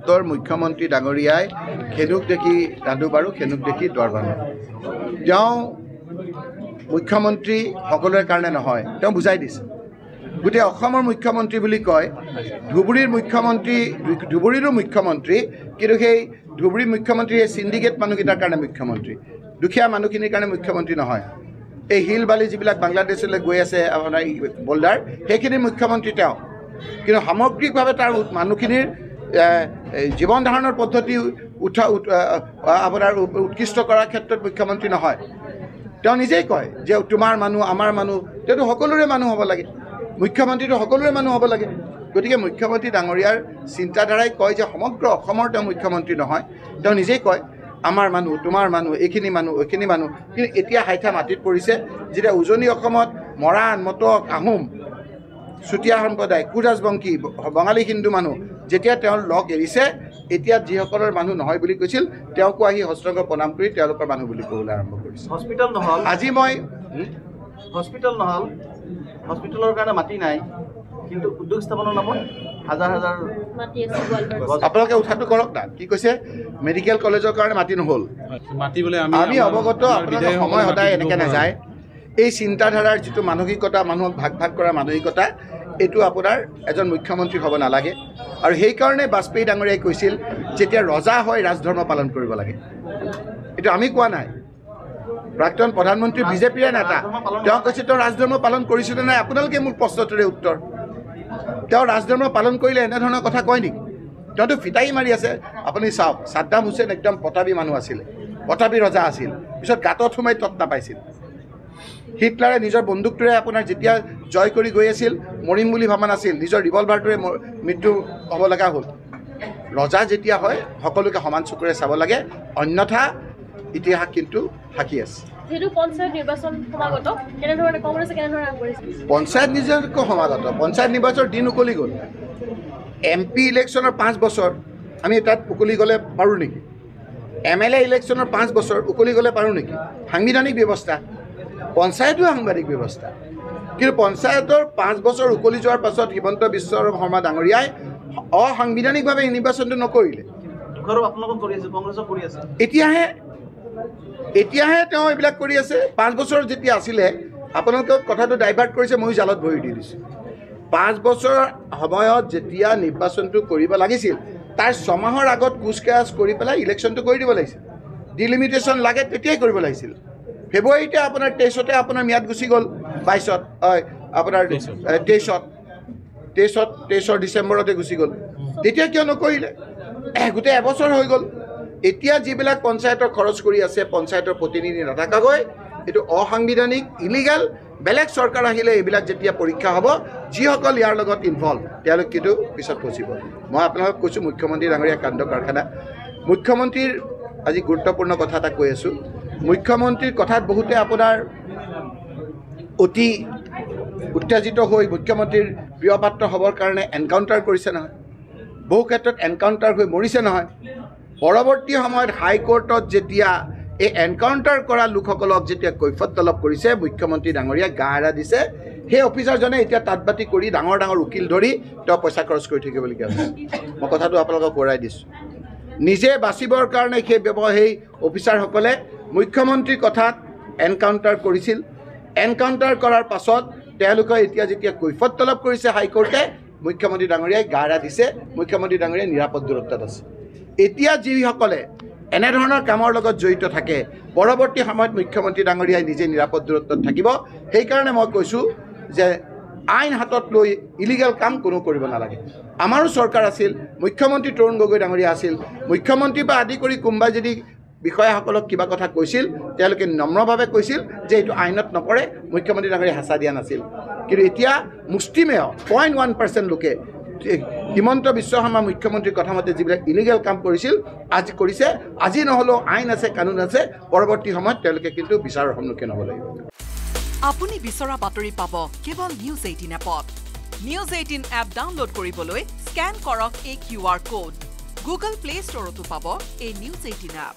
উত্তৰ মুখ্যমন্ত্ৰী ডাঙৰীয়াই খেনুক দেখি ৰান্ধো বাৰো খেনুক দেখি দুৱাৰ বান্ধো তেওঁ মুখ্যমন্ত্ৰী সকলোৰে কাৰণে নহয় তেওঁ বুজাই দিছে গোটেই অসমৰ মুখ্যমন্ত্ৰী বুলি কয় ধুবুৰীৰ মুখ্যমন্ত্ৰী ধুবুৰীৰো মুখ্যমন্ত্ৰী কিন্তু সেই ধুবুৰীৰ মুখ্যমন্ত্ৰী এই সিন্ডিকেট মানুহকেইটাৰ কাৰণে মুখ্যমন্ত্ৰী দুখীয়া মানুহখিনিৰ কাৰণে মুখ্যমন্ত্ৰী নহয় এই হিল বালি যিবিলাক বাংলাদেশলৈ গৈ আছে আপোনাৰ বোল্ডাৰ সেইখিনি মুখ্যমন্ত্ৰী তেওঁ কিন্তু সামগ্ৰিকভাৱে তাৰ মানুহখিনিৰ জীৱন ধাৰণৰ পদ্ধতি আপোনাৰ উৎকৃষ্ট কৰাৰ ক্ষেত্ৰত মুখ্যমন্ত্ৰী নহয় তেওঁ নিজেই কয় যে তোমাৰ মানুহ আমাৰ মানুহ তেওঁতো সকলোৰে মানুহ হ'ব লাগে মুখ্যমন্ত্ৰীটো সকলোৰে মানুহ হ'ব লাগে গতিকে মুখ্যমন্ত্ৰী ডাঙৰীয়াৰ চিন্তাধাৰাই কয় যে সমগ্ৰ অসমৰ তেওঁ মুখ্যমন্ত্ৰী নহয় তেওঁ নিজেই কয় আমাৰ মানুহ তোমাৰ মানুহ এইখিনি মানুহ ওইখিনি মানুহ কিন্তু এতিয়া হাইঠা মাটিত পৰিছে যেতিয়া উজনি অসমত মৰাণ মটক আহোম চুতীয়া সম্প্ৰদায় কুৰাজবংশী বঙালী হিন্দু মানুহ যেতিয়া তেওঁ লগ এৰিছে এতিয়া যিসকলৰ মানুহ নহয় বুলি কৈছিল তেওঁকো আহি হস্তাংগ প্ৰণাম কৰি তেওঁলোকৰ মানুহ বুলি ক'বলৈ আৰম্ভ কৰিছে হস্পিটেল নহল আজি মই হস্পিটেল নহল হস্পিটেলৰ কাৰণে মাটি নাই কিন্তু উদ্যোগ স্থাপনৰ নামত হাজাৰ হাজাৰ মাটি আছে গোৱালপাৰা আপোনালোকে উঠাটো কৰক না কি কৈছে মেডিকেল কলেজৰ কাৰণে মাটি নহ'ল মাটি বলে আমি অৱগত আপোনালোকৰ সময় সদায় এনেকৈ নাযায় এই চিন্তাধাৰাৰ যিটো মানসিকতা মানুহক ভাগ ভাগ কৰাৰ মানসিকতা এইটো আপোনাৰ এজন মুখ্যমন্ত্ৰী হ'ব নালাগে আৰু সেইকাৰণে বাজপেয়ী ডাঙৰীয়াই কৈছিল যেতিয়া ৰজা হয় ৰাজধৰ্ম পালন কৰিব লাগে এইটো আমি কোৱা নাই প্ৰাক্তন প্ৰধানমন্ত্ৰী বিজেপিৰে নেতা তেওঁ কৈছে তেওঁ ৰাজধৰ্ম পালন কৰিছিলে নাই আপোনালোকে মোক প্ৰশ্নটোৰে উত্তৰ তেওঁ ৰাজধৰ্ম পালন কৰিলে এনেধৰণৰ কথা কয় নেকি তেওঁতো ফিতাহী মাৰি আছে আপুনি চাওক ছাদ্দাম হুছেইন একদম পটাবী মানুহ আছিলে পটাবী ৰজা আছিল পিছত গাঁতত সোমাই তত নাপাইছিল হিটলাৰে নিজৰ বন্দুকটোৰে আপোনাৰ যেতিয়া জয় কৰি গৈ আছিল মৰিম বুলি ভাবা নাছিল নিজৰ ৰিভলভাৰটোৰে মৃত্যু হ'ব লগা হ'ল ৰজা যেতিয়া হয় সকলোকে সমান চকুৰে চাব লাগে অন্যথা ইতিহাস কিন্তু সাক্ষী আছে সেইটো পঞ্চায়ত নিৰ্বাচন সমাগত কেনেধৰণে কংগ্ৰেছে কেনেধৰণে আগবাঢ়িছে পঞ্চায়ত নিৰ্বাচন সমাগত পঞ্চায়ত নিৰ্বাচনৰ দিন উকলি গ'ল MP ইলেকশ্যনৰ 5 বছৰ আমি তাত উকলি গ'লে পাৰোঁ নেকি MLA ইলেকশ্যনৰ 5 বছৰ উকলি গ'লে পাৰোঁ নেকি সাংবিধানিক ব্যৱস্থা পঞ্চায়তো সাংবাদিক ব্যৱস্থা কিন্তু পঞ্চায়তৰ 5 বছৰ উকলি যোৱাৰ পাছত হিমন্ত বিশ্ব শৰ্মা ডাঙৰীয়াই অসাংবিধানিকভাৱে নিৰ্বাচনটো নকৰিলে আপোনালোকক কৰি আছে কংগ্ৰেছক কৰি আছে এতিয়াহে তেওঁ এইবিলাক কৰি আছে 5 বছৰ যেতিয়া আছিলে আপোনালোকক কথাটো ডাইভাৰ্ট কৰিছে ময়ো জালত ভৰি দি দিছোঁ 5 বছৰ সময়ত যেতিয়া নিৰ্বাচনটো কৰিব লাগিছিল তাৰ 6 মাহৰ আগত কুচকাচ কৰি পেলাই ইলেকশ্যনটো কৰি দিব লাগিছিল ডিলিমিটেশ্যন লাগে তেতিয়াই কৰিব লাগিছিল ফেব্ৰুৱাৰীতে আপোনাৰ 23তে আপোনাৰ ম্যাদ গুচি গ'ল 22ত আপোনাৰ 23 ডিচেম্বৰতে গুচি গ'ল তেতিয়া কিয় নকৰিলে গোটেই এবছৰ হৈ গ'ল এতিয়া যিবিলাক পঞ্চায়তৰ খৰচ কৰি আছে পঞ্চায়তৰ প্ৰতিনিধি নাথাকাকৈ এইটো অসাংবিধানিক ইলিগেল বেলেগ চৰকাৰ আহিলে এইবিলাক যেতিয়া পৰীক্ষা হ'ব যিসকল ইয়াৰ লগত ইনভলভ তেওঁলোক কিন্তু পিছত পচিব মই আপোনালোকক কৈছোঁ মুখ্যমন্ত্ৰী ডাঙৰীয়া কাণ্ড কাৰখানা মুখ্যমন্ত্ৰীৰ আজি গুৰুত্বপূৰ্ণ কথা এটা কৈ আছোঁ মুখ্যমন্ত্ৰীৰ কথাত বহুতে আপোনাৰ অতি উত্তেজিত হৈ মুখ্যমন্ত্ৰীৰ প্ৰিয়পাত্ৰ হ'বৰ কাৰণে এনকাউণ্টাৰ কৰিছে নহয় বহু ক্ষেত্ৰত এনকাউণ্টাৰ হৈ মৰিছে নহয় পৰৱৰ্তী সময়ত হাইকোৰ্টত যেতিয়া এই এনকাউণ্টাৰ কৰা লোকসকলক যেতিয়া কৈফত তলব কৰিছে মুখ্যমন্ত্ৰী ডাঙৰীয়া গা এৰা দিছে সেই অফিচাৰজনে এতিয়া তাঁতবাতি কৰি ডাঙৰ ডাঙৰ উকিল ধৰি তেওঁ পইচা খৰচ কৰি থাকিবলগীয়া হৈছে মই কথাটো আপোনালোকক ওৰাই দিছোঁ নিজে বাচিবৰ কাৰণে সেই অফিচাৰসকলে মুখ্যমন্ত্ৰীৰ কথাত এনকাউণ্টাৰ কৰিছিল এনকাউণ্টাৰ কৰাৰ পাছত তেওঁলোকে এতিয়া যেতিয়া কৈফত তলব কৰিছে হাইকোৰ্টে মুখ্যমন্ত্ৰী ডাঙৰীয়াই গা এৰা দিছে মুখ্যমন্ত্ৰী ডাঙৰীয়াই নিৰাপদ দূৰত্বত আছে এতিয়া যিসকলে এনেধৰণৰ কামৰ লগত জড়িত থাকে পৰৱৰ্তী সময়ত মুখ্যমন্ত্ৰী ডাঙৰীয়াই নিজে নিৰাপদ দূৰত্বত থাকিব সেইকাৰণে মই কৈছোঁ যে আইন হাতত লৈ ইলিগেল কাম কোনো কৰিব নালাগে আমাৰো চৰকাৰ আছিল মুখ্যমন্ত্ৰী তৰুণ গগৈ ডাঙৰীয়া আছিল মুখ্যমন্ত্ৰীৰ পৰা আদি কৰি কোনোবাই যদি বিষয়াসকলক কিবা কথা কৈছিল তেওঁলোকে নম্ৰভাৱে কৈছিল যে এইটো আইনত নপৰে মুখ্যমন্ত্ৰী ডাঙৰীয়াই হেঁচা দিয়া নাছিল কিন্তু এতিয়া মুষ্টিমেয় 0.1% লোকে হিমন্ত বিশ্ব শৰ্মা মুখ্যমন্ত্ৰীৰ কথা মতে যিবিলাক ইলিগেল কাম কৰিছিল আজি নহ'লেও আইন আছে কানুন আছে পৰৱৰ্তী সময়ত তেওঁলোকে কিন্তু বিচাৰৰ সন্মুখীন হ'ব লাগিব আপুনি বিচৰা বাতৰি পাব কেৱল নিউজ 18 এপত নিউজ 18 এপ ডাউনলোড কৰিবলৈ স্কেন কৰক এই QR কোড গুগল প্লে ষ্টৰতো পাব এই নিউজ 18 এপ